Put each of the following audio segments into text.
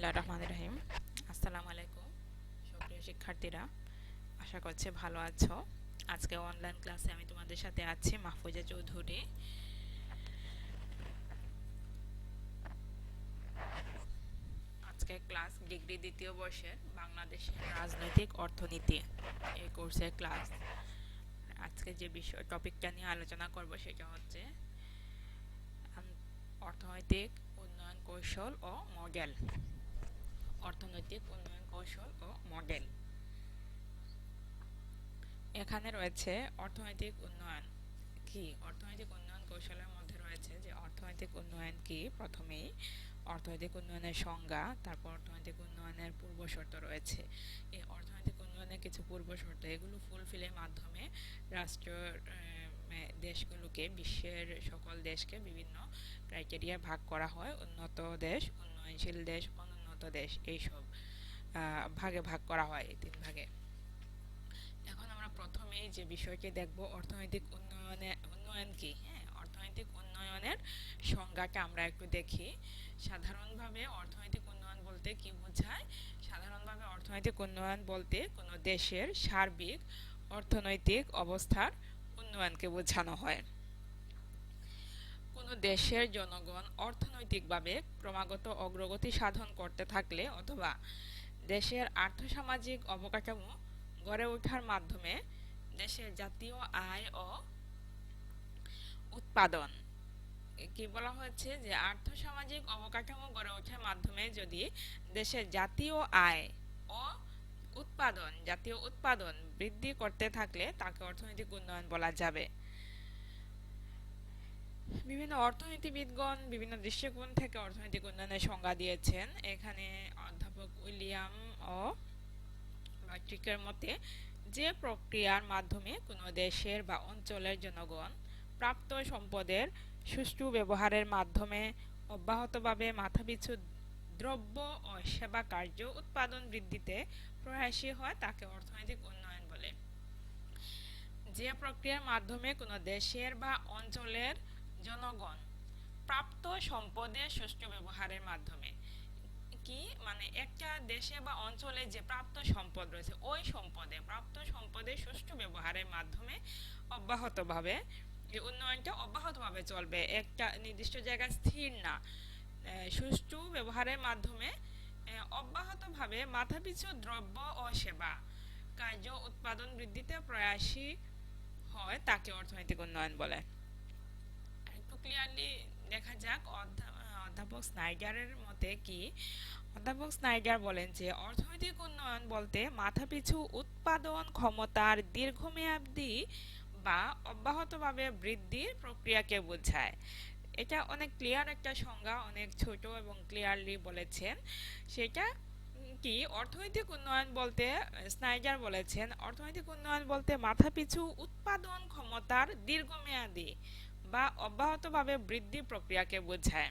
বিসমিল্লাহির রহমানির রহিম। আসসালামু আলাইকুম সুপ্রিয় শিক্ষার্থীরা, আশা করছি ভালো আছো। আজকে অনলাইন ক্লাসে আমি তোমাদের সাথে আছি মাহফুজা চৌধুরী। আজকে ক্লাস ডিগ্রি দ্বিতীয় বর্ষের বাংলাদেশের রাজনৈতিক অর্থনীতি এই কোর্সের ক্লাস। আজকে যে বিষয় টপিকটা নিয়ে আলোচনা করব সেটা হচ্ছে অর্থনৈতিক উন্নয়ন কৌশল ও মডেল। অর্থনৈতিক উন্নয়ন কৌশল ও মডেল। এখানে রয়েছে অর্থনৈতিক উন্নয়ন কি। অর্থনৈতিক উন্নয়ন কৌশলের মধ্যে রয়েছে যে অর্থনৈতিক উন্নয়ন কি, প্রথমেই অর্থনৈতিক উন্নয়নের সংজ্ঞা, তারপর অর্থনৈতিক উন্নয়নের পূর্বশর্ত রয়েছে। এই অর্থনৈতিক উন্নয়নের কিছু পূর্বশর্ত, এগুলো ফুলফিলের মাধ্যমে রাষ্ট্র দেশগুলোকে, বিশ্বের সকল দেশকে বিভিন্ন ক্রাইটেরিয়া ভাগ করা হয়। উন্নত দেশ, উন্নয়নশীল দেশ, অনুন্নত দেশ, এইসব ভাগে ভাগ করা হয়, এই তিন ভাগে। এখন আমরা প্রথমেই যে বিষয়টি দেখব, অর্থনৈতিক উন্নয়ন কি। হ্যাঁ, অর্থনৈতিক উন্নয়নের সংজ্ঞাটা আমরা একটু দেখি। সাধারণভাবে অর্থনৈতিক উন্নয়ন বলতে কি বোঝায়? সাধারণভাবে অর্থনৈতিক উন্নয়ন বলতে কোনো দেশের সার্বিক অর্থনৈতিক অবস্থার উন্নয়নকে বোঝানো হয়। কোনো দেশের জনগণ অর্থনৈতিকভাবে ক্রমাগত অগ্রগতি সাধন করতে থাকলে, অথবা দেশের আর্থসামাজিক অবকাঠামো গড়ে ওঠার মাধ্যমে দেশের জাতীয় আয় ও উৎপাদন, কি বলা হয়েছে যে আর্থসামাজিক অবকাঠামো গড়ে ওঠার মাধ্যমে যদি দেশের জাতীয় আয় ও জাতীয় উৎপাদন বৃদ্ধি করতে থাকলে তাকে অর্থনৈতিক উন্নয়ন বলা যাবে। বিভিন্ন অর্থনীতিবিদগণ বিভিন্ন দৃষ্টিকোণ থেকে অর্থনৈতিক উন্নয়নের সংজ্ঞা দিয়েছেন। এখানে অধ্যাপক উইলিয়াম ও বার্ট্রিকের মতে, যে প্রক্রিয়ার মাধ্যমে কোনো দেশের বা অঞ্চলের জনগণ প্রাপ্ত সম্পদের সুষ্ঠু ব্যবহারের মাধ্যমে অব্যাহতভাবে মাথাপিছু দ্রব্য ও সেবা কার্য উৎপাদন বৃদ্ধিতে প্রয়াসী হয় তাকে অর্থনৈতিক উন্নয়ন বলে। যে প্রক্রিয়ার মাধ্যমে কোনো দেশের বা অঞ্চলের জনগণ প্রাপ্ত সম্পদের সুষ্ঠু ব্যবহারের মাধ্যমে, কি মানে একটা দেশে বা অঞ্চলে যে প্রাপ্ত সম্পদ রয়েছে, ওই প্রাপ্ত সম্পদের সুষ্ঠু ব্যবহারের মাধ্যমে অব্যাহতভাবে এই উন্নয়নটা অব্যাহতভাবে চলবে, একটা নির্দিষ্ট জায়গায় স্থির না। সুষ্ঠু ব্যবহারের মাধ্যমে অব্যাহতভাবে মাথাপিছু দ্রব্য ও সেবা কার্য উৎপাদন বৃদ্ধিতে প্রয়াসী হয় তাকে অর্থনৈতিক উন্নয়ন বলে। একটু ক্লিয়ারলি দেখা যাক অধ্যাপক স্নাইডারের মতে কি। অধ্যাপক স্নাইডার বলেন যে অর্থনৈতিক উন্নয়ন বলতে মাথাপিছু উৎপাদন ক্ষমতার দীর্ঘমেয়াদী বা অব্যাহতভাবে বৃদ্ধির প্রক্রিয়াকে বোঝায়। এটা অনেক ক্লিয়ার একটা সংজ্ঞা, অনেক ছোট এবং ক্লিয়ারলি বলেছেন। সেটা কি অর্থনৈতিক উন্নয়ন বলতে, স্নাইডার বলেছেন অর্থনৈতিক উন্নয়ন বলতে মাথাপিছু উৎপাদন ক্ষমতার দীর্ঘমেয়াদী বা অব্যাহতভাবে বৃদ্ধি প্রক্রিয়াকে বোঝায়।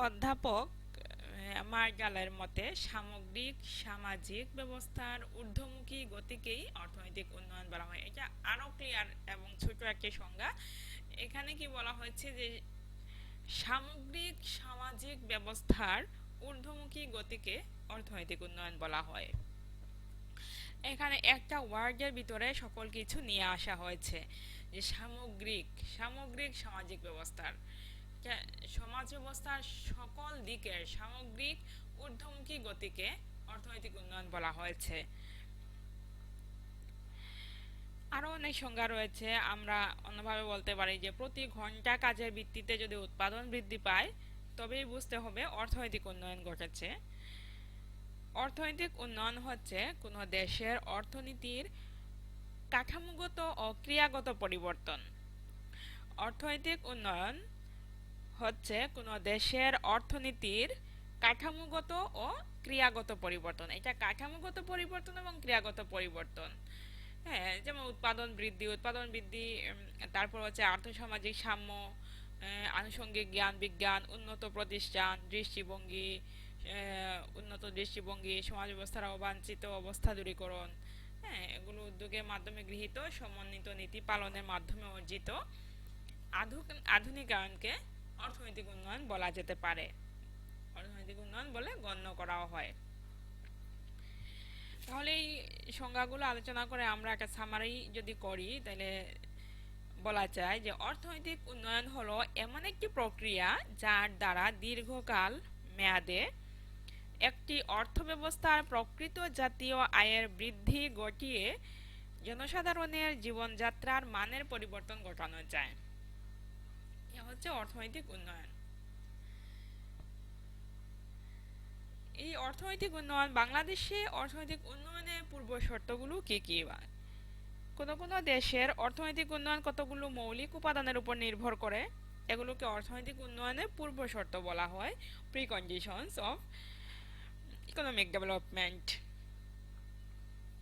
অধ্যাপক মার্গালের মতে সামগ্রিক সামাজিক ব্যবস্থার ঊর্ধ্বমুখী গতিকেই অর্থনৈতিক উন্নয়ন বলা হয়। এটা আরো ক্লিয়ার এবং ছোট একটি সংজ্ঞা। এখানে কি বলা হয়েছে যে সামগ্রিক সামাজিক ব্যবস্থার ঊর্ধ্বমুখী গতিকে অর্থনৈতিক উন্নয়ন বলা হয়। এখানে একটা ওয়ার্ডের ভিতরে সকল কিছু নিয়ে আসা হয়েছে, যে সামগ্রিক সামাজিক ব্যবস্থার, সমাজ ব্যবস্থার সকল দিকের সামগ্রিক ঊর্ধ্বমুখী গতিকে অর্থনৈতিক উন্নয়ন বলা হয়েছে। আরও অনেক সংজ্ঞা রয়েছে। আমরা অন্যভাবে বলতে পারি যে প্রতি ঘন্টা কাজের ভিত্তিতে যদি উৎপাদন বৃদ্ধি পায় তবেই বুঝতে হবে অর্থনৈতিক উন্নয়ন ঘটেছে। অর্থনৈতিক উন্নয়ন হচ্ছে কোনো দেশের অর্থনীতির কাঠামোগত ও ক্রিয়াগত পরিবর্তন। অর্থনৈতিক উন্নয়ন হচ্ছে কোনো দেশের অর্থনীতির কাঠামোগত ও ক্রিয়াগত পরিবর্তন। এটা কাঠামোগত পরিবর্তন এবং ক্রিয়াগত পরিবর্তন। হ্যাঁ, যেমন উৎপাদন বৃদ্ধি, তারপর হচ্ছে আর্থসামাজিক সাম্য, আনুষঙ্গিক জ্ঞান বিজ্ঞান, উন্নত দৃষ্টিভঙ্গি, সমাজ ব্যবস্থার অবাঞ্ছিত অবস্থা দূরীকরণ। হ্যাঁ, এগুলো উদ্যোগের মাধ্যমে গৃহীত সমন্বিত নীতি পালনের মাধ্যমে অর্জিত আধুনিকায়নকে অর্থনৈতিক উন্নয়ন বলা যেতে পারে, অর্থনৈতিক উন্নয়ন বলে গণ্য করা হয়। তাহলে এই সংজ্ঞাগুলো আলোচনা করে আমরা একটা সামারি যদি করি, তাহলে বলা যায় যে অর্থনৈতিক উন্নয়ন হলো এমন একটি প্রক্রিয়া যার দ্বারা দীর্ঘকাল মেয়াদে একটি অর্থব্যবস্থার প্রকৃত জাতীয় আয়ের বৃদ্ধি ঘটিয়ে জনসাধারণের জীবনযাত্রার মানের পরিবর্তন ঘটানো যায়। এ হচ্ছে অর্থনৈতিক উন্নয়ন। এই অর্থনৈতিক উন্নয়ন, বাংলাদেশে অর্থনৈতিক উন্নয়নের পূর্ব শর্তগুলো কি কি? কোনো কোনো দেশের অর্থনৈতিক উন্নয়ন কতগুলো মৌলিক উপাদানের উপর নির্ভর করে, এগুলোকে অর্থনৈতিক উন্নয়নের পূর্ব শর্ত বলা হয়, pre conditions of economic development.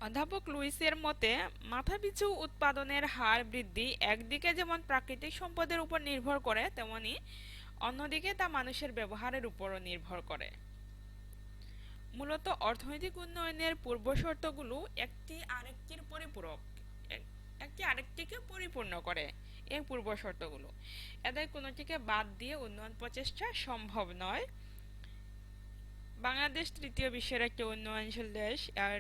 অধ্যাপক লুইসের মতে মাথাপিছু উৎপাদনের হার বৃদ্ধি একদিকে যেমন প্রাকৃতিক সম্পদের উপর নির্ভর করে, তেমনি অন্যদিকে তা মানুষের ব্যবহারের উপরও নির্ভর করে। মূলত অর্থনৈতিক উন্নয়নের পূর্বশর্তগুলো একটি আরেকটির পরিপূরক, একটি আরেকটিকে পরিপূর্ণ করে। এই পূর্বশর্তগুলো, এদের কোনোটিকে বাদ দিয়ে উন্নয়ন প্রচেষ্টা সম্ভব নয়। বাংলাদেশ তৃতীয় বিশ্বের একটি উন্নয়নশীল দেশ, আর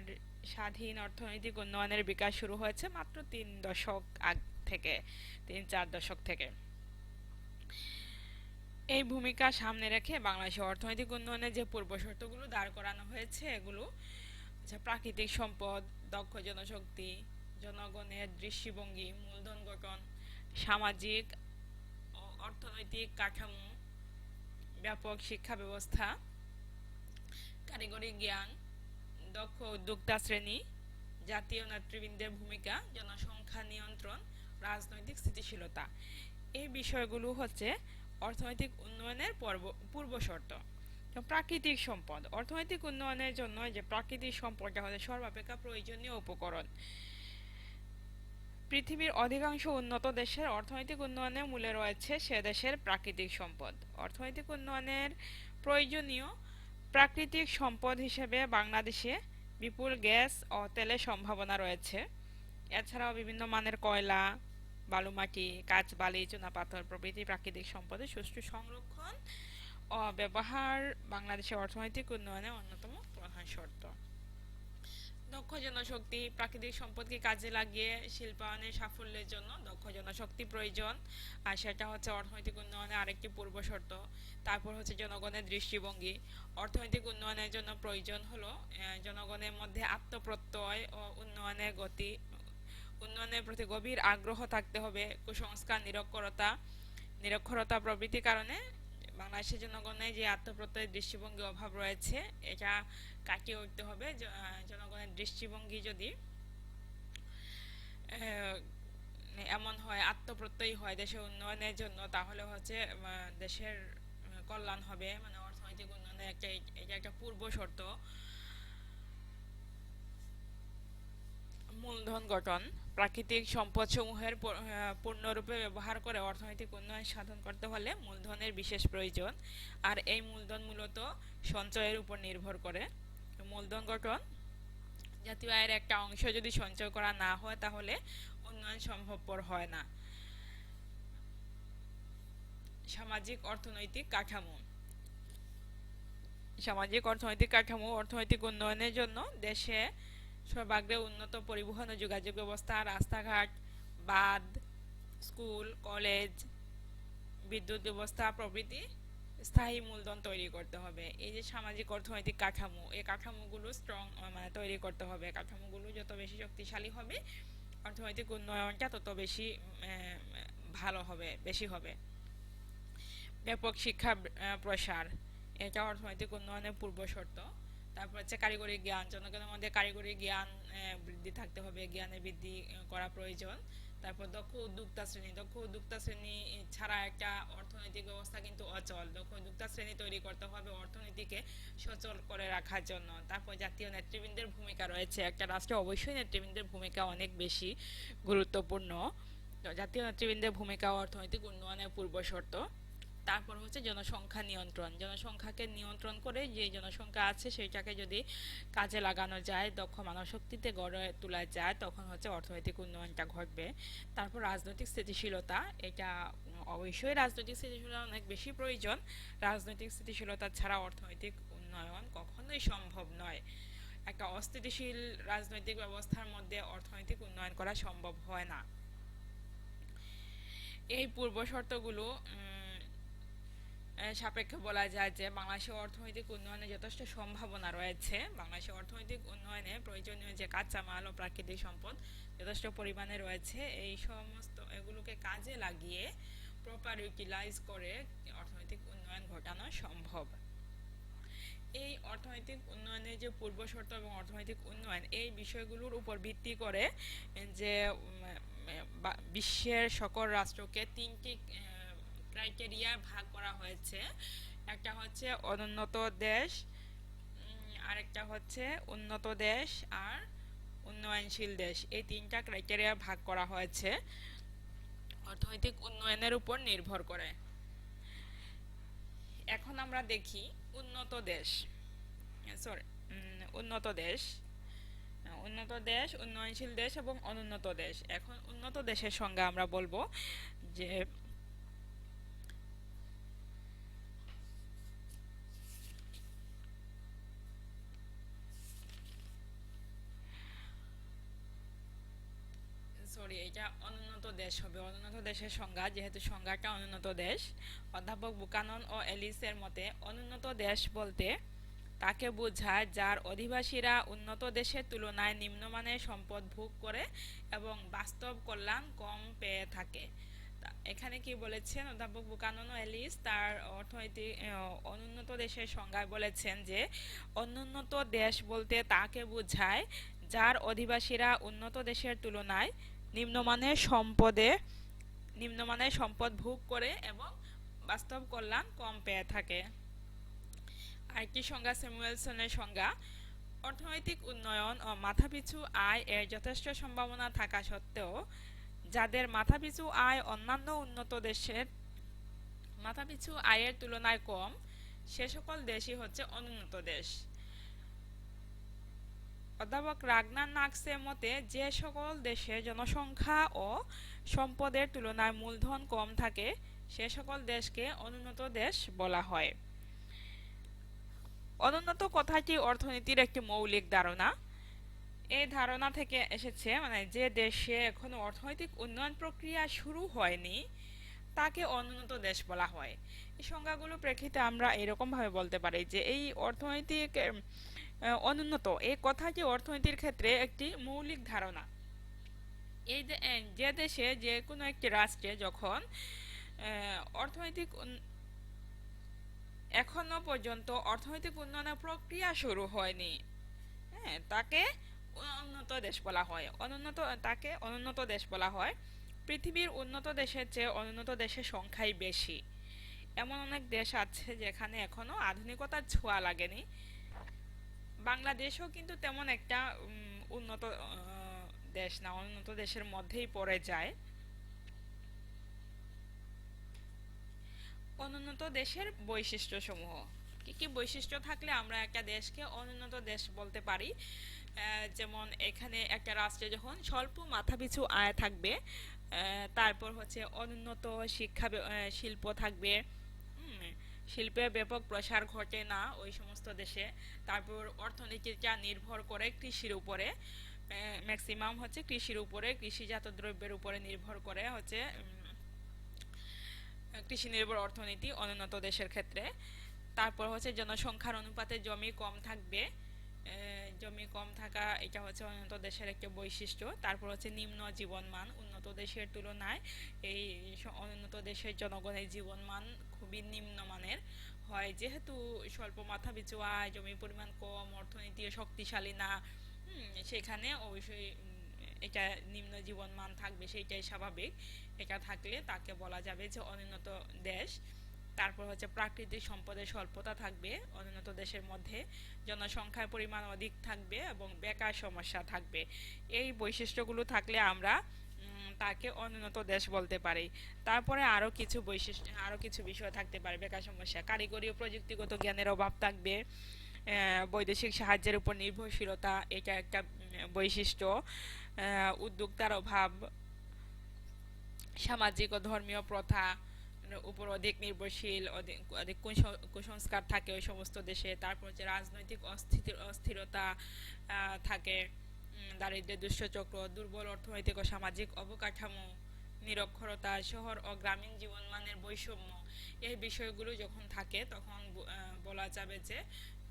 স্বাধীন অর্থনৈতিক উন্নয়নের বিকাশ শুরু হয়েছে মাত্র 3-4 দশক থেকে। এই ভূমিকা সামনে রেখে বাংলাদেশের অর্থনৈতিক উন্নয়নের যে পূর্বশর্তগুলো দাঁড় করানো হয়েছে, এগুলো প্রাকৃতিক সম্পদ, দক্ষ জনশক্তি, জনগণের দৃষ্টিভঙ্গি, মূলধন গঠন, সামাজিক ও অর্থনৈতিক কাঠামো, ব্যাপক শিক্ষা ব্যবস্থা, কারিগরি জ্ঞান, দক্ষ উদ্যোক্তা শ্রেণী, জাতীয় নেতৃবৃন্দের ভূমিকা, জনসংখ্যা নিয়ন্ত্রণ, রাজনৈতিক স্থিতিশীলতা। এই বিষয়গুলো হচ্ছে অর্থনৈতিক উন্নয়নের পূর্বশর্ত। প্রাকৃতিক সম্পদ, অর্থনৈতিক উন্নয়নের জন্য যে প্রাকৃতিক সম্পদটা হচ্ছে সর্বাপেক্ষা প্রয়োজনীয় উপকরণ। পৃথিবীর অধিকাংশ উন্নত দেশের অর্থনৈতিক উন্নয়নের মূলে রয়েছে সে দেশের প্রাকৃতিক সম্পদ। অর্থনৈতিক উন্নয়নের প্রয়োজনীয় প্রাকৃতিক সম্পদ হিসেবে বাংলাদেশে বিপুল গ্যাস ও তেলের সম্ভাবনা রয়েছে। এছাড়াও বিভিন্ন মানের কয়লা, বালুমাটি, কাঁচ বালি, চুনাপাথর প্রভৃতি প্রাকৃতিক সম্পদের সুষ্ঠু সংরক্ষণ ও ব্যবহার বাংলাদেশের অর্থনৈতিক উন্নয়নের অন্যতম প্রধান শর্ত। দক্ষ জনশক্তি, প্রাকৃতিক সম্পদকে কাজে লাগিয়ে শিল্পায়নের সাফল্যের জন্য দক্ষ জনশক্তি প্রয়োজন, আর সেটা হচ্ছে অর্থনৈতিক উন্নয়নের আরেকটি পূর্ব শর্ত। তারপর হচ্ছে জনগণের দৃষ্টিভঙ্গি। অর্থনৈতিক উন্নয়নের জন্য প্রয়োজন হলো জনগণের মধ্যে আত্মপ্রত্যয় ও উন্নয়নের প্রতি গভীর আগ্রহ থাকতে হবে। কুসংস্কার, নিরক্ষরতা প্রভৃতি কারণে বাংলাদেশের জনগণের যে আত্মপ্রত্যয়ের দৃষ্টিভঙ্গি অভাব রয়েছে, এটা কাটিয়ে উঠতে হবে। জনগণের দৃষ্টিভঙ্গি যদি এমন হয়, আত্মপ্রত্যয়ী হয় দেশের উন্নয়নের জন্য, তাহলে হচ্ছে দেশের কল্যাণ হবে, মানে অর্থনৈতিক উন্নয়নের এটা একটা পূর্ব শর্ত। মূলধন গঠন, প্রাকৃতিক সম্পদসমূহের পূর্ণরূপে ব্যবহার করে অর্থনৈতিক উন্নয়ন সাধন করতে হলে মূলধনের বিশেষ প্রয়োজন, আর এই মূলধন মূলত সঞ্চয়ের উপর নির্ভর করে। মূলধন গঠন, জাতীয় আয়ের একটা অংশ যদি সঞ্চয় করা না হয় তাহলে উন্নয়ন সম্ভবপর হয় না। সামাজিক অর্থনৈতিক কাঠামো, অর্থনৈতিক উন্নয়নের জন্য দেশে সর্বাগ্রে উন্নত পরিবহন ও যোগাযোগ ব্যবস্থা, রাস্তাঘাট, বাঁধ, স্কুল, কলেজ, বিদ্যুৎ ব্যবস্থা প্রভৃতি স্থায়ী মূলধন তৈরি করতে হবে। এই যে সামাজিক অর্থনৈতিক কাঠামো, এই কাঠামোগুলো স্ট্রং মানে তৈরি করতে হবে। কাঠামোগুলো যত বেশি শক্তিশালী হবে, অর্থনৈতিক উন্নয়নটা তত বেশি ভালো হবে, বেশি হবে। ব্যাপক শিক্ষা প্রসার, এটা অর্থনৈতিক উন্নয়নের পূর্ব শর্ত। তারপর হচ্ছে কারিগরি জ্ঞান, জনগণের মধ্যে কারিগরি জ্ঞান বৃদ্ধি থাকতে হবে, জ্ঞানের বৃদ্ধি করা প্রয়োজন। তারপর দক্ষ উদ্যোক্তা শ্রেণী ছাড়া একটা অর্থনৈতিক ব্যবস্থা কিন্তু অচল। দক্ষ উদ্যোক্তা শ্রেণী তৈরি করতে হবে অর্থনীতিকে সচল করে রাখার জন্য। তারপর জাতীয় নেতৃবৃন্দের ভূমিকা রয়েছে, একটা রাষ্ট্রে অবশ্যই নেতৃবৃন্দের ভূমিকা অনেক বেশি গুরুত্বপূর্ণ। জাতীয় নেতৃবৃন্দের ভূমিকা অর্থনৈতিক উন্নয়নের পূর্ব শর্ত। তারপর হচ্ছে জনসংখ্যা নিয়ন্ত্রণ, জনসংখ্যাকে নিয়ন্ত্রণ করে যে জনসংখ্যা আছে সেটাকে যদি কাজে লাগানো যায়, দক্ষ মানব শক্তিতে গড়ে তোলা যায়, তখন হচ্ছে অর্থনৈতিক উন্নয়নটা ঘটবে। তারপর রাজনৈতিক স্থিতিশীলতা, এটা অবশ্যই রাজনৈতিক স্থিতিশীলতা অনেক বেশি প্রয়োজন। রাজনৈতিক স্থিতিশীলতা ছাড়া অর্থনৈতিক উন্নয়ন কখনোই সম্ভব নয়। একটা অস্থিতিশীল রাজনৈতিক ব্যবস্থার মধ্যে অর্থনৈতিক উন্নয়ন করা সম্ভব হয় না। এই পূর্ব শর্তগুলো সাপেক্ষে বলা যায় যে বাংলাদেশের অর্থনৈতিক উন্নয়নে যথেষ্ট সম্ভাবনা রয়েছে। বাংলাদেশের অর্থনৈতিক উন্নয়নে প্রয়োজনীয় যে কাঁচামাল ও প্রাকৃতিক সম্পদ যথেষ্ট পরিমাণে রয়েছে, এই সমস্ত এগুলোকে কাজে লাগিয়ে প্রপার ইউটিলাইজ করে অর্থনৈতিক উন্নয়ন ঘটানো সম্ভব। এই অর্থনৈতিক উন্নয়নের যে পূর্ব শর্ত এবং অর্থনৈতিক উন্নয়ন, এই বিষয়গুলোর উপর ভিত্তি করে যে বিশ্বের সকল রাষ্ট্রকে তিনটি ক্রাইটেরিয়া ভাগ করা হয়েছে। একটা হচ্ছে অনুন্নত দেশ, আরেকটা হচ্ছে উন্নত দেশ, আর উন্নয়নশীল দেশ। এই তিনটা ক্রাইটেরিয়া ভাগ করা হয়েছে অর্থনৈতিক উন্নয়নের উপর নির্ভর করে। এখন আমরা দেখি উন্নত দেশ, সরি, উন্নত দেশ, উন্নত দেশ, উন্নয়নশীল দেশ এবং অনুন্নত দেশ। এখন উন্নত দেশের সঙ্গে আমরা বলবো যে সরি, এটা অনুন্নত দেশ হবে। অনুন্নত দেশের সংজ্ঞা, যেহেতু সংজ্ঞাটা অনুন্নত দেশ, অধ্যাপক বুকানন ও এলিসের মতে অনুন্নত দেশ বলতে তাকে বোঝায় যার অধিবাসীরা উন্নত দেশের তুলনায় নিম্নমানের সম্পদ ভোগ করে এবং বাস্তব কল্যাণ কম পেয়ে থাকে। এখানে কি বলেছেন অধ্যাপক বুকানন ও এলিস তার অর্থনৈতিক অনুন্নত দেশের সংজ্ঞায় বলেছেন যে অনুন্নত দেশ বলতে তাকে বোঝায় যার অধিবাসীরা উন্নত দেশের তুলনায় নিম্নমানের সম্পদ ভোগ করে এবং বাস্তব কল্যাণ কম পেয়ে থাকে। আরেকটি সংজ্ঞা স্যামুয়েলসনের সংজ্ঞা, অর্থনৈতিক উন্নয়ন ও মাথাপিছু আয় এর যথেষ্ট সম্ভাবনা থাকা সত্ত্বেও যাদের মাথাপিছু আয় অন্যান্য উন্নত দেশের মাথাপিছু আয়ের তুলনায় কম, সে সকল দেশই হচ্ছে অনুন্নত দেশ। অধ্যাপক রাগনার নাক্সের মতে যে সকল দেশে জনসংখ্যা ও সম্পদের তুলনায় মূলধন কম থাকে সে সকল দেশকে অনুন্নত দেশ বলা হয়। অনুন্নত কথাটি অর্থনীতির একটি মৌলিক ধারণা। এই ধারণা থেকে এসেছে মানে যে দেশে এখনো অর্থনৈতিক উন্নয়ন প্রক্রিয়া শুরু হয়নি তাকে অনুন্নত দেশ বলা হয়। এই সংজ্ঞাগুলো প্রেক্ষিতে আমরা এরকম ভাবে বলতে পারি যে এই অর্থনৈতিক অনুন্নত এই কথাটি অর্থনীতির ক্ষেত্রে একটি মৌলিক ধারণা। এই যে দেশে যে কোনো একটি রাষ্ট্রে যখন অর্থনৈতিক এখনো পর্যন্ত অর্থনৈতিক উন্নয়নের প্রক্রিয়া শুরু হয়নি, হ্যাঁ, তাকে উন্নত দেশ বলা হয়। তাকে অনুন্নত দেশ বলা হয়। পৃথিবীর উন্নত দেশের চেয়ে অনুন্নত দেশের সংখ্যাই বেশি। এমন অনেক দেশ আছে যেখানে এখনো আধুনিকতার ছোঁয়া লাগেনি। বাংলাদেশও কিন্তু তেমন একটা উন্নত দেশ না, উন্নত দেশের মধ্যেই পড়ে যায়। অনুন্নত দেশের বৈশিষ্ট্যসমূহ, কি কি বৈশিষ্ট্য থাকলে আমরা একটা দেশকে অনুন্নত দেশ বলতে পারি? যেমন এখানে একটা রাষ্ট্রে যখন স্বল্প মাথাপিছু আয় থাকবে, তারপর হচ্ছে অনুন্নত শিল্প থাকবে, শিল্পের ব্যাপক প্রসার ঘটে না ওই সমস্ত দেশে। তারপর অর্থনীতিটা নির্ভর করে কৃষির উপরে, ম্যাক্সিমাম হচ্ছে কৃষির উপরে, কৃষিজাত দ্রব্যের উপরে নির্ভর করে হচ্ছে কৃষি নির্ভর অর্থনীতি অনুন্নত দেশের ক্ষেত্রে। তারপর হচ্ছে জনসংখ্যার অনুপাতে জমি কম থাকবে, জমি কম থাকা এটা হচ্ছে উন্নত দেশের একটা বৈশিষ্ট্য। তারপর হচ্ছে নিম্ন জীবনমান, উন্নত দেশের তুলনায় এই অনুন্নত দেশের জনগণের জীবনমান খুবই নিম্নমানের হয়, যেহেতু স্বল্প মাথাপিছু আয়, জমির পরিমাণ কম, অর্থনীতি শক্তিশালী না, সেখানে অবশ্যই এটা নিম্ন জীবনমান থাকবে, সেইটাই স্বাভাবিক। এটা থাকলে তাকে বলা যাবে যে অনুন্নত দেশ। তারপর হচ্ছে প্রাকৃতিক সম্পদের স্বল্পতা থাকবে অনুন্নত দেশের মধ্যে, জনসংখ্যার পরিমাণ অধিক থাকবে এবং বেকার সমস্যা থাকবে। এই বৈশিষ্ট্যগুলো থাকলে আমরা তাকে অনুন্নত দেশ বলতে পারি। তারপরে আরো কিছু বিষয় থাকতে পারে বেকার সমস্যা, কারিগরি ও প্রযুক্তিগত জ্ঞানের অভাব থাকবে, বৈদেশিক সাহায্যের উপর নির্ভরশীলতা, এটা একটা বৈশিষ্ট্য, উদ্যোক্তার অভাব, সামাজিক ও ধর্মীয় প্রথা উপর অধিক নির্ভরশীল, অধিক অধিক কুসংস্কার থাকে ওই সমস্ত দেশে। তারপর হচ্ছে রাজনৈতিক অস্থিরতা থাকে, দারিদ্র্য, দুষ্টচক্র, দুর্বল অর্থনৈতিক ও সামাজিক অবকাঠামো, নিরক্ষরতা, শহর ও গ্রামীণ জীবনমানের বৈষম্য। এই বিষয়গুলো যখন থাকে তখন বলা যাবে যে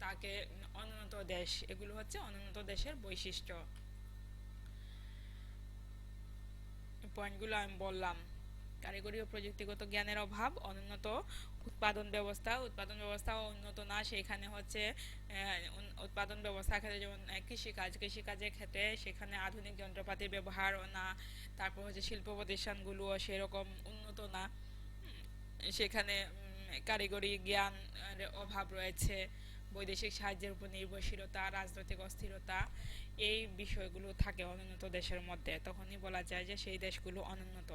তাকে অনুন্নত দেশ। এগুলো হচ্ছে অনুন্নত দেশের বৈশিষ্ট্য। পয়েন্টগুলো আমি বললাম। কারিগরি ও প্রযুক্তিগত জ্ঞানের অভাব, অনুন্নত উৎপাদন ব্যবস্থাও উন্নত না, সেখানে হচ্ছে উৎপাদন ব্যবস্থা ক্ষেত্রে যেমন কৃষিকাজের ক্ষেত্রে সেখানে আধুনিক যন্ত্রপাতির ব্যবহারও না। তারপর হচ্ছে শিল্প প্রতিষ্ঠানগুলোও সেরকম উন্নত না, সেখানে কারিগরি জ্ঞান অভাব রয়েছে, বৈদেশিক সাহায্যের উপর নির্ভরশীলতা, রাজনৈতিক অস্থিরতা, এই বিষয়গুলো থাকে অনুন্নত দেশের মধ্যে, তখনই বলা যায় যে সেই দেশগুলো অনুন্নত।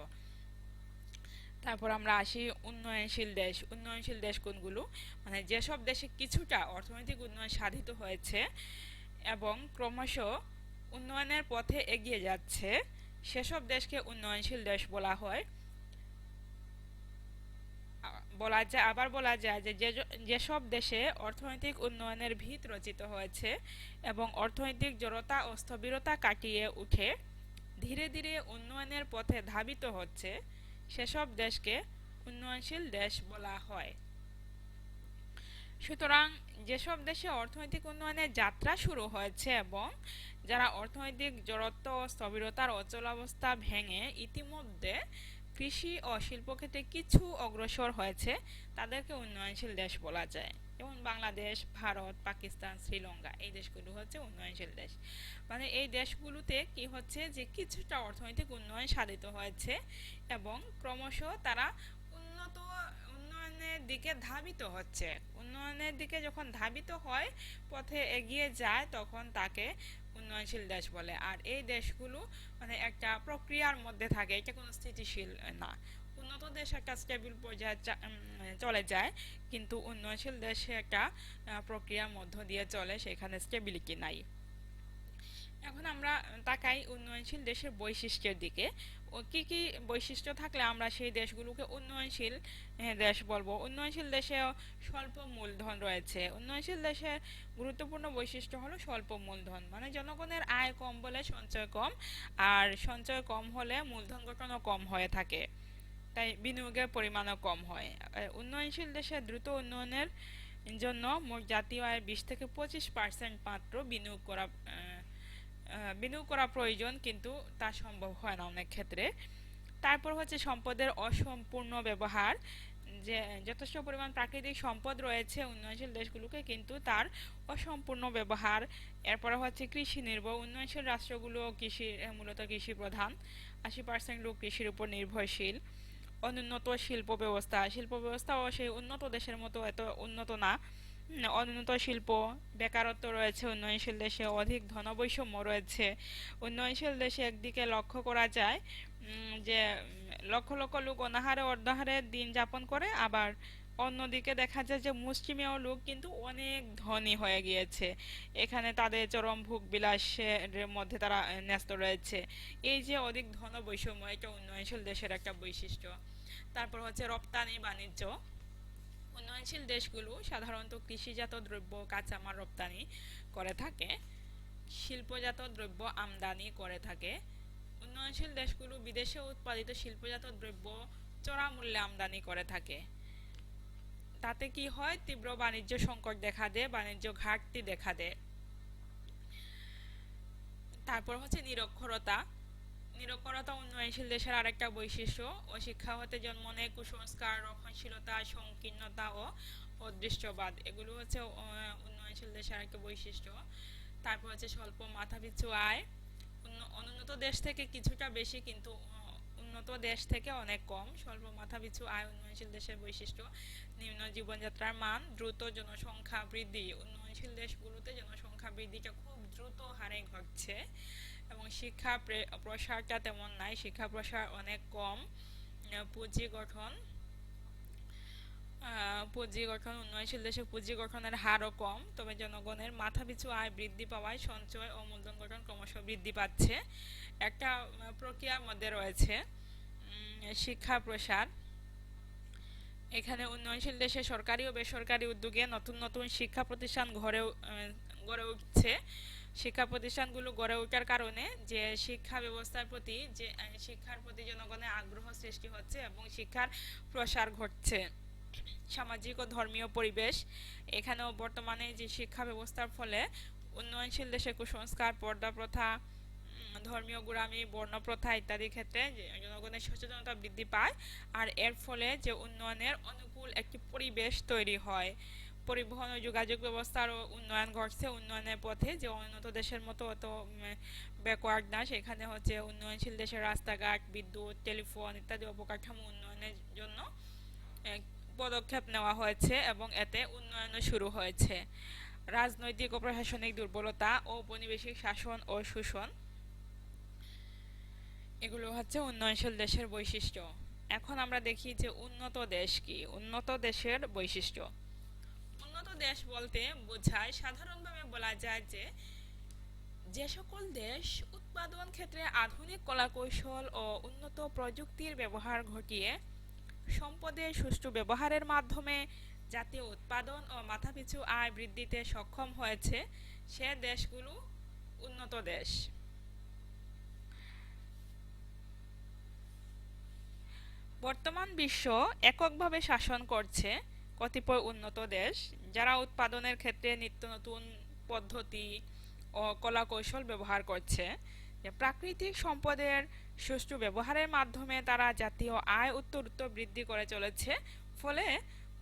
তারপর আমরা আসি উন্নয়নশীল দেশ। উন্নয়নশীল দেশ কোনগুলো? মানে যেসব দেশে কিছুটা অর্থনৈতিক উন্নয়ন সাধিত হয়েছে এবং ক্রমশ উন্নয়নের পথে এগিয়ে যাচ্ছে, সেসব দেশকে উন্নয়নশীল দেশ বলা হয়। আবার বলা যায় যে যেসব দেশে অর্থনৈতিক উন্নয়নের ভিত রচিত হয়েছে এবং অর্থনৈতিক জড়তা ও স্থবিরতা কাটিয়ে উঠে ধীরে ধীরে উন্নয়নের পথে ধাবিত হচ্ছে, সেসব দেশকে উন্নয়নশীল দেশ বলা হয়। সুতরাং যেসব দেশে অর্থনৈতিক উন্নয়নের যাত্রা শুরু হয়েছে এবং যারা অর্থনৈতিক জড়ত্ব ও স্থবিরতার অচলাবস্থা ভেঙে ইতিমধ্যে কৃষি ও শিল্পক্ষেত্রে কিছু অগ্রসর হয়েছে, তাদেরকে উন্নয়নশীল দেশ বলা যায়। যেমন বাংলাদেশ, ভারত, পাকিস্তান, শ্রীলঙ্কা, এই দেশগুলো হচ্ছে উন্নয়নশীল দেশ। মানে এই দেশগুলোতে কি হচ্ছে যে কিছুটা অর্থনৈতিক উন্নয়ন সাধিত হয়েছে এবং ক্রমশ তারা উন্নত উন্নয়নের দিকে ধাবিত হচ্ছে। উন্নয়নের দিকে যখন ধাবিত হয়, পথে এগিয়ে যায়, তখন তাকে উন্নয়নশীল দেশ বলে। আর এই দেশগুলো মানে একটা প্রক্রিয়ার মধ্যে থাকে, এটা কোনো স্থিতিশীল না। উন্নত দেশ একটা স্টেবল পর্যায়ে চলে যায়, কিন্তু উন্নয়নশীল দেশে একটা প্রক্রিয়ার মধ্য দিয়ে চলে, সেখানে স্টেবিলিটি নাই। এখন আমরা তাকাই উন্নয়নশীল দেশের বৈশিষ্ট্যের দিকে। ও কি কি বৈশিষ্ট্য থাকলে আমরা সেই দেশগুলোকে উন্নয়নশীল দেশ বলবো? উন্নয়নশীল দেশে স্বল্প মূলধন রয়েছে। উন্নয়নশীল দেশের গুরুত্বপূর্ণ বৈশিষ্ট্য হলো স্বল্প মূলধন, মানে জনগণের আয় কম বলে সঞ্চয় কম, আর সঞ্চয় কম হলে মূলধন গঠনও কম হয়ে থাকে, তাই বিনিয়োগের পরিমাণও কম হয়। উন্নয়নশীল দেশের দ্রুত উন্নয়নের জন্য মোট জাতীয় আয়ের 20 থেকে 25% মাত্র বিনিয়োগ করা প্রয়োজন, কিন্তু তা সম্ভব হয় না অনেক ক্ষেত্রে। তারপর হচ্ছে সম্পদের অসম্পূর্ণ ব্যবহার, যে যথেষ্ট পরিমাণ প্রাকৃতিক সম্পদ রয়েছে উন্নয়নশীল দেশগুলোকে, কিন্তু তার অসম্পূর্ণ ব্যবহার। এরপরে হচ্ছে কৃষি নির্ভর। উন্নয়নশীল রাষ্ট্রগুলো মূলত কৃষি প্রধান, 80% লোক কৃষির উপর নির্ভরশীল। অনুন্নত শিল্প ব্যবস্থাও সেই উন্নত দেশের মতো এত উন্নত না। অনুন্নত শিল্প, বেকারত্ব রয়েছে উন্নয়নশীল দেশে, অধিক ধনবৈষম্য রয়েছে। উন্নয়নশীল দেশে একদিকে লক্ষ্য করা যায় যে লক্ষ লক্ষ লোক অনাহারে অর্ধাহারে দিন যাপন করে, আবার অন্যদিকে দেখা যায় যে মুষ্টিমেয় লোক কিন্তু অনেক ধনী হয়ে গিয়েছে, এখানে তাদের চরম ভোগ বিলাসের মধ্যে তারা ন্যস্ত রয়েছে। এই যে অধিক ধন বৈষম্য, এটা উন্নয়নশীল দেশের একটা বৈশিষ্ট্য। তারপর হচ্ছে রপ্তানি বাণিজ্য। উন্নয়নশীল দেশগুলো সাধারণত কৃষিজাত দ্রব্য কাঁচামাল রপ্তানি করে থাকে, শিল্পজাত দ্রব্য আমদানি করে থাকে। উন্নয়নশীল দেশগুলো বিদেশে উৎপাদিত শিল্পজাত দ্রব্য চড়া মূল্যে আমদানি করে থাকে। তাতে কি হয়? তীব্র বাণিজ্য সংকট দেখা দেয়, বাণিজ্য ঘাটতি দেখা দেয়। তারপর হচ্ছে নিরক্ষরতা। নিরক্ষরতা উন্নয়নশীল দেশের আরেকটা বৈশিষ্ট্য। অশিক্ষা হতে জন্ম নেয় কুসংস্কার, রক্ষণশীলতা, সংকীর্ণতা ও অদৃষ্টবাদ, এগুলো হচ্ছে উন্নয়নশীল দেশের আরেকটা বৈশিষ্ট্য। তারপর হচ্ছে স্বল্প মাথাপিছু আয়। অনুন্নত দেশ থেকে কিছুটা বেশি, কিন্তু উন্নত দেশ থেকে অনেক কম। স্বল্প মাথাপিছু আয় উন্নয়নশীল দেশের বৈশিষ্ট্য। নিম্ন জীবনযাত্রার মান, দ্রুত জনসংখ্যা বৃদ্ধি। উন্নয়নশীল দেশগুলোতে জনসংখ্যা বৃদ্ধিটা খুব দ্রুত হারে ঘটছে, এবং শিক্ষা প্রসারটা তেমন নাই, শিক্ষা প্রসার অনেক কম। পুঁজি গঠন পুঁজি গঠন উন্নয়নশীল দেশে পুঁজি গঠনের হারও কম, তবে জনগণের মাথাপিছু আয় বৃদ্ধি পাওয়ায় সঞ্চয় ও মূলধন গঠন ক্রমশ বৃদ্ধি পাচ্ছে। একটা প্রক্রিয়ার মধ্যে রয়েছে শিক্ষা প্রসার। এখানে উন্নয়নশীল দেশে সরকারি ও বেসরকারি উদ্যোগে নতুন নতুন শিক্ষা প্রতিষ্ঠান গড়ে উঠছে। শিক্ষা প্রতিষ্ঠানগুলো গড়ে ওঠার কারণে যে শিক্ষা ব্যবস্থার প্রতি যে শিক্ষার প্রতি জনগণের আগ্রহ সৃষ্টি হচ্ছে এবং শিক্ষার প্রসার ঘটছে। সামাজিক ও ধর্মীয় পরিবেশ, এখানেও বর্তমানে যে শিক্ষা ব্যবস্থার ফলে উন্নয়নশীল দেশে কুসংস্কার, পর্দা প্রথা, ধর্মীয় গোঁড়ামি, বর্ণপ্রথা ইত্যাদি ক্ষেত্রে জনগণের সচেতনতা বৃদ্ধি পায়। আর এর ফলে যে উন্নয়নের অনুকূল একটি পরিবেশ তৈরি হয়। পরিবহন ও যোগাযোগ ব্যবস্থারও উন্নয়ন ঘটছে উন্নয়নের পথে, যে উন্নত দেশের মতো অত ব্যাকওয়ার্ড না। সেখানে হচ্ছে উন্নয়নশীল দেশের রাস্তাঘাট, বিদ্যুৎ, টেলিফোন ইত্যাদি অবকাঠামো উন্নয়নের জন্য পদক্ষেপ নেওয়া হয়েছে এবং এতে উন্নয়নও শুরু হয়েছে। রাজনৈতিক ও প্রশাসনিক দুর্বলতা ও উপনিবেশিক শাসন ও শোষণ, এগুলো হচ্ছে উন্নয়নশীল দেশের বৈশিষ্ট্য। এখন আমরা দেখি যে উন্নত দেশ কি, উন্নত দেশের বৈশিষ্ট্য। উন্নত দেশ বলতে বোঝায়, সাধারণভাবে বলা যায় যে যে সকল দেশ উৎপাদন ক্ষেত্রে আধুনিক কলাকৌশল ও উন্নত প্রযুক্তির ব্যবহার ঘটিয়ে সম্পদের সুষ্ঠু ব্যবহারের মাধ্যমে জাতীয় উৎপাদন ও মাথাপিছু আয় বৃদ্ধিতে সক্ষম হয়েছে, সে দেশগুলো উন্নত দেশ। বর্তমান বিশ্ব এককভাবে শাসন করছে কতিপয় উন্নত দেশ, যারা উৎপাদনের ক্ষেত্রে নিত্য নতুন পদ্ধতি ও কলাকৌশল ব্যবহার করছে। প্রাকৃতিক সম্পদের সুষ্ঠু ব্যবহারের মাধ্যমে তারা জাতীয় আয় উত্তরোত্তর বৃদ্ধি করে চলেছে। ফলে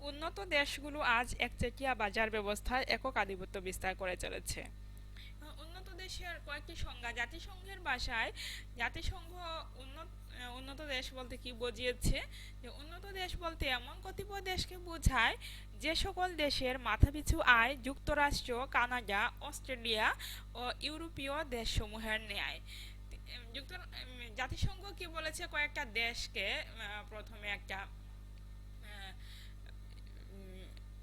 উন্নত দেশগুলো আজ একচেটিয়া বাজার ব্যবস্থায় একক আধিপত্য বিস্তার করে চলেছে। উন্নত দেশের কয়েকটি সংজ্ঞা জাতিসংঘের ভাষায়, জাতিসংঘ উন্নত উন্নত দেশ বলতে কি বুঝিয়েছে, যে উন্নত দেশ বলতে এমন কতিপয় দেশকে বোঝায় যে সকল দেশের মাথাপিছু আয় যুক্তরাষ্ট্র, কানাডা, অস্ট্রেলিয়া ও ইউরোপীয় দেশসমূহের ন্যায়। জাতিসংঘ কি বলেছে, কয়েকটা দেশকে প্রথমে একটা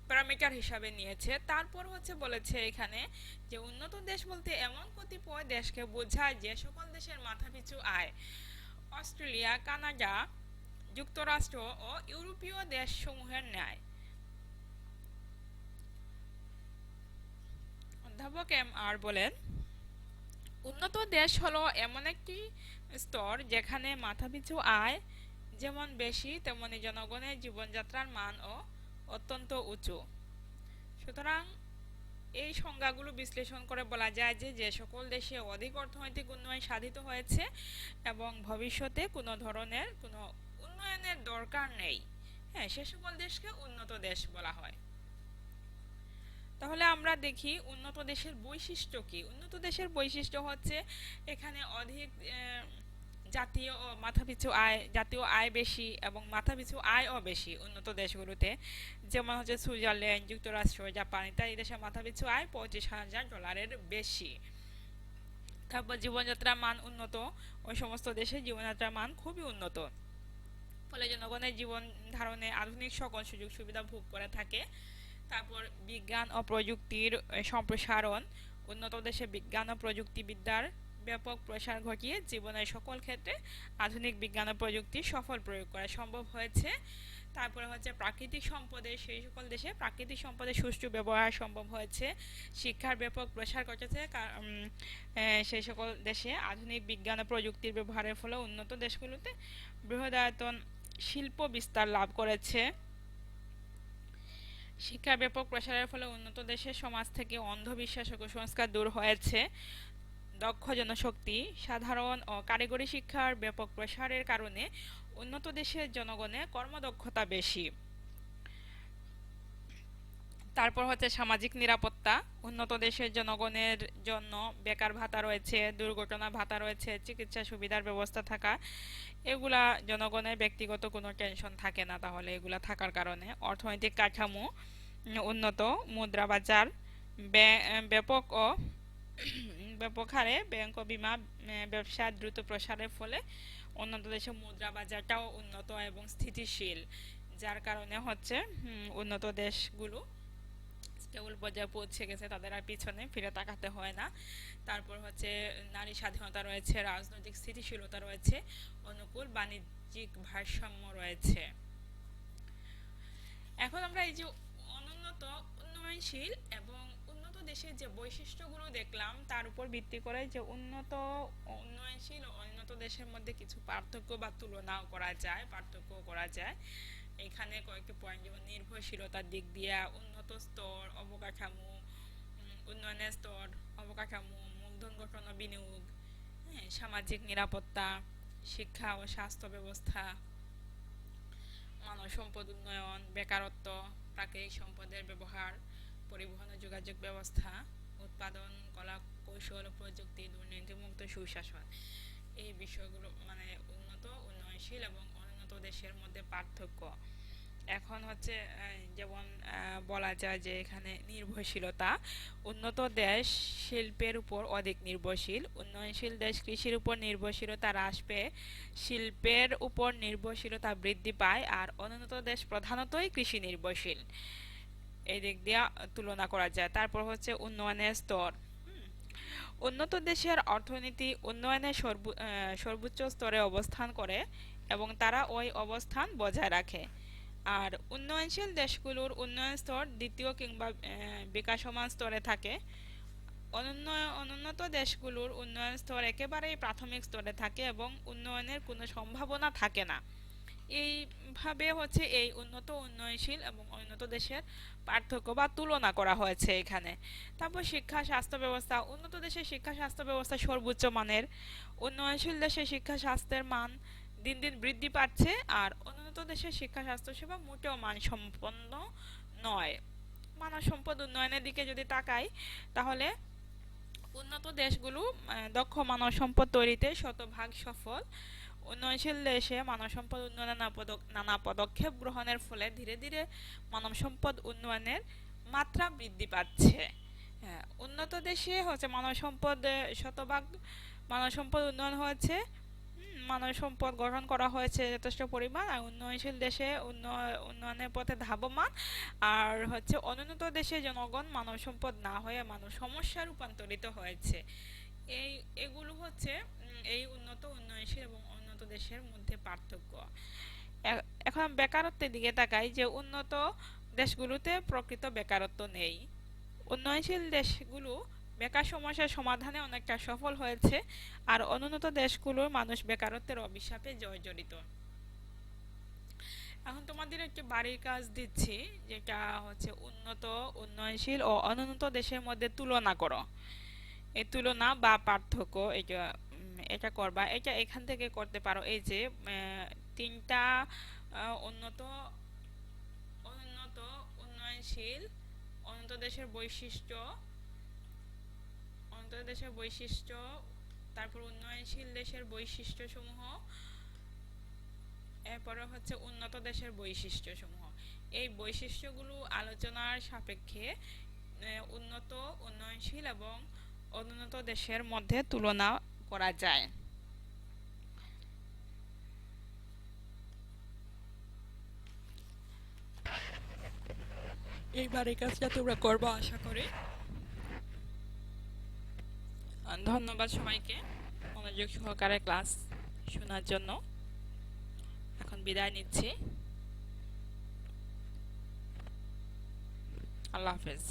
প্যারামিটার হিসাবে নিয়েছে, তারপর হচ্ছে বলেছে এখানে যে উন্নত দেশ বলতে এমন কতিপয় দেশকে বোঝায় যে সকল দেশের মাথাপিছু আয় অস্ট্রেলিয়া, কানাডা, যুক্তরাষ্ট্র ও ইউরোপীয় দেশসমূহের ন্যায়। অধ্যাপক এম আর বলেন, উন্নত দেশ হলো এমন একটি স্তর যেখানে মাথাপিছু আয় যেমন বেশি তেমনি জনগণের জীবনযাত্রার মানও অত্যন্ত উঁচু। সুতরাং এই সংজ্ঞাগুলো বিশ্লেষণ করে বলা যায় যে যে সকল দেশে অধিক অর্থনৈতিক উন্নয়ন সাধিত হয়েছে এবং ভবিষ্যতে কোনো ধরনের কোনো উন্নয়নের দরকার নেই, হ্যাঁ, সে সকল দেশকে উন্নত দেশ বলা হয়। তাহলে আমরা দেখি উন্নত দেশের বৈশিষ্ট্য কি। উন্নত দেশের বৈশিষ্ট্য হচ্ছে এখানে অধিক জাতীয় আয় বেশি এবং মাথাপিছু আয়ও বেশি উন্নত দেশগুলোতে। যেমন হচ্ছে সুইজারল্যান্ড, যুক্তরাষ্ট্র, জাপান ইত্যাদি দেশের মাথাপিছু আয় $25,000 বেশি। তারপর জীবনযাত্রার মান উন্নত, ওই সমস্ত দেশে জীবনযাত্রার মান খুবই উন্নত, ফলে জনগণের জীবন ধারণে আধুনিক সকল সুযোগ সুবিধা ভোগ করে থাকে। তারপর বিজ্ঞান ও প্রযুক্তির সম্প্রসারণ, উন্নত দেশে বিজ্ঞান ও প্রযুক্তিবিদ্যার ব্যাপক প্রসার ঘটিয়ে জীবনের সকল ক্ষেত্রে আধুনিক বিজ্ঞান ও প্রযুক্তির সফল প্রয়োগ করা সম্ভব হয়েছে। তারপরে হচ্ছে প্রাকৃতিক সম্পদের, সেই সকল দেশে প্রাকৃতিক সম্পদের সুষ্ঠু ব্যবহার সম্ভব হয়েছে। শিক্ষার ব্যাপক প্রসার ঘটেছে সেই সকল দেশে আধুনিক বিজ্ঞান ও প্রযুক্তির ব্যবহারের ফলে উন্নত দেশগুলোতে বৃহদায়তন শিল্প বিস্তার লাভ করেছে। শিক্ষার ব্যাপক প্রসারের ফলে উন্নত দেশের সমাজ থেকে অন্ধবিশ্বাস ও কুসংস্কার দূর হয়েছে। দক্ষ জনশক্তি, সাধারণ ও কারিগরি শিক্ষার ব্যাপক প্রসারের কারণে উন্নত দেশের জনগণের কর্মদক্ষতা বেশি। তারপর হচ্ছে সামাজিক নিরাপত্তা, উন্নত দেশের জনগণের জন্য বেকার ভাতা রয়েছে, দুর্ঘটনা ভাতা রয়েছে, চিকিৎসা সুবিধার ব্যবস্থা থাকা, এগুলা জনগণের ব্যক্তিগত কোনো টেনশন থাকে না। তাহলে এগুলা থাকার কারণে অর্থনৈতিক কাঠামো উন্নত, মুদ্রা বাজার ব্যাপক ও ব্যাপক হারে ব্যাংক ও বীমা ব্যবসা দ্রুত প্রসারের ফলে উন্নত দেশের মুদ্রা বাজারটাও উন্নত এবং স্থিতিশীল, যার কারণে হচ্ছে উন্নত দেশগুলো স্টেবল পর্যায়ে পৌঁছে গেছে, তাদের আর পিছনে ফিরে তাকাতে হয় না। তারপর হচ্ছে নারী স্বাধীনতা রয়েছে, রাজনৈতিক স্থিতিশীলতা রয়েছে, অনুকূল বাণিজ্যিক ভারসাম্য রয়েছে। এখন আমরা এই যে অনুন্নত, উন্নয়নশীল এবং উন্নত দেশের যে বৈশিষ্ট্যগুলো দেখলাম, তার উপর ভিত্তি করে যে উন্নত, উন্নয়নশীল ও উন্নত দেশের মধ্যে কিছু পার্থক্য বা তুলনাও করা যায়, পার্থক্য করা যায়। এখানে কয়েকটি পয়েন্ট, যেমন নির্ভরশীলতার দিক দিয়ে উন্নত স্তর, অবকাঠামো, উন্নয়নের স্তর, অবকাঠামো, মূলধন গঠন ও বিনিয়োগ, হ্যাঁ, সামাজিক নিরাপত্তা, শিক্ষা ও স্বাস্থ্য ব্যবস্থা, মানব সম্পদ উন্নয়ন, বেকারত্ব, প্রাকৃতিক সম্পদের ব্যবহার, পরিবহন ও যোগাযোগ ব্যবস্থা, উৎপাদন, কলা কৌশল ও প্রযুক্তি, দুর্নীতিমুক্ত সুশাসন। এই বিষয়গুলো মানে উন্নত, উন্নয়নশীল এবং অনুন্নত দেশের মধ্যে পার্থক্য। এখন হচ্ছে যেমন বলা যায় যে এখানে নির্ভরশীলতা, উন্নত দেশ শিল্পের উপর অধিক নির্ভরশীল, উন্নয়নশীল দেশ কৃষির উপর নির্ভরশীলতা হ্রাস পেয়ে শিল্পের উপর নির্ভরশীলতা বৃদ্ধি পায়, আর অনুন্নত দেশ প্রধানতই কৃষি নির্ভরশীল। এই দিক দিয়ে তুলনা করা যায়। তারপর হচ্ছে উন্নয়নের স্তর। উন্নত দেশের অর্থনীতি উন্নয়নের সর্বোচ্চ স্তরে অবস্থান করে এবং তারা ওই অবস্থান বজায় রাখে। আর উন্নয়নশীল দেশগুলোর উন্নয়ন স্তর দ্বিতীয় কিংবা বিকাশমান স্তরে থাকে। অনুন্নত দেশগুলোর উন্নয়ন স্তর একেবারেই প্রাথমিক স্তরে থাকে এবং উন্নয়নের কোনো সম্ভাবনা থাকে না। এইভাবে হচ্ছে এই উন্নত, উন্নয়নশীল এবং উন্নত দেশের পার্থক্য বা তুলনা করা হয়েছে এখানে। তারপর শিক্ষা স্বাস্থ্য ব্যবস্থা। উন্নত দেশের শিক্ষা স্বাস্থ্য ব্যবস্থা সর্বোচ্চ মানের, উন্নয়নশীল দেশের শিক্ষা স্বাস্থ্যের মান দিন দিন বৃদ্ধি পাচ্ছে, আর উন্নত দেশের শিক্ষা স্বাস্থ্য সেবা মোটেও মানসম্পন্ন নয়। মানব সম্পদ উন্নয়নের দিকে যদি তাকাই, তাহলে উন্নত দেশগুলো দক্ষ মানব সম্পদ তৈরিতে শতভাগ সফল। উন্নয়নশীল দেশে মানব সম্পদ উন্নয়নের নানা পদক্ষেপ গ্রহণের ফলে ধীরে ধীরে মানব সম্পদ উন্নয়নের মাত্রা বৃদ্ধি পাচ্ছে। হ্যাঁ, উন্নত দেশে হচ্ছে মানব সম্পদ শতভাগ মানব সম্পদ উন্নয়ন হয়েছে, মানব সম্পদ গঠন করা হয়েছে যথেষ্ট পরিমাণ, আর উন্নয়নশীল দেশে উন্নয়নের পথে ধাবমান। আর হচ্ছে অনুন্নত দেশে জনগণ মানব সম্পদ না হয়ে মানব সমস্যা রূপান্তরিত হয়েছে। এগুলো হচ্ছে এই উন্নত, উন্নয়নশীল এবং উন্নত দেশের মধ্যে পার্থক্য। এখন বেকারত্বের দিকে তাকাই, যে উন্নত দেশগুলোতে প্রকৃত বেকারত্ব নেই। উন্নয়নশীল দেশগুলো বেকার সমস্যার সমাধানে অনেকটা সফল হয়েছে, আর অনুন্নত দেশগুলোর মানুষ বেকারত্বের অভিশাপে জর্জরিত। এখন তোমাদের একটি বাড়ির কাজ দিচ্ছি, যেটা হচ্ছে উন্নত, উন্নয়নশীল ও অনুন্নত দেশের মধ্যে তুলনা করো। এই তুলনা বা পার্থক্য এটা করবা। এটা এখান থেকে করতে পারো। এই যে তিনটা উন্নত, অনুন্নত, উন্নয়নশীল, উন্নত দেশের বৈশিষ্ট্য, উন্নত দেশের বৈশিষ্ট্য, তারপর উন্নয়নশীল দেশের বৈশিষ্ট্য সমূহ, এরপরে হচ্ছে উন্নত দেশের বৈশিষ্ট্য সমূহ। এই বৈশিষ্ট্যগুলো আলোচনার সাপেক্ষে উন্নত, উন্নয়নশীল এবং অনুন্নত দেশের মধ্যে তুলনা করা যায়। এইবার এই কাজটা তোমরা করবো আশা করি। ধন্যবাদ সবাইকে মনোযোগ সহকারে ক্লাস শোনার জন্য। এখন বিদায় নিচ্ছি। আল্লাহ হাফেজ।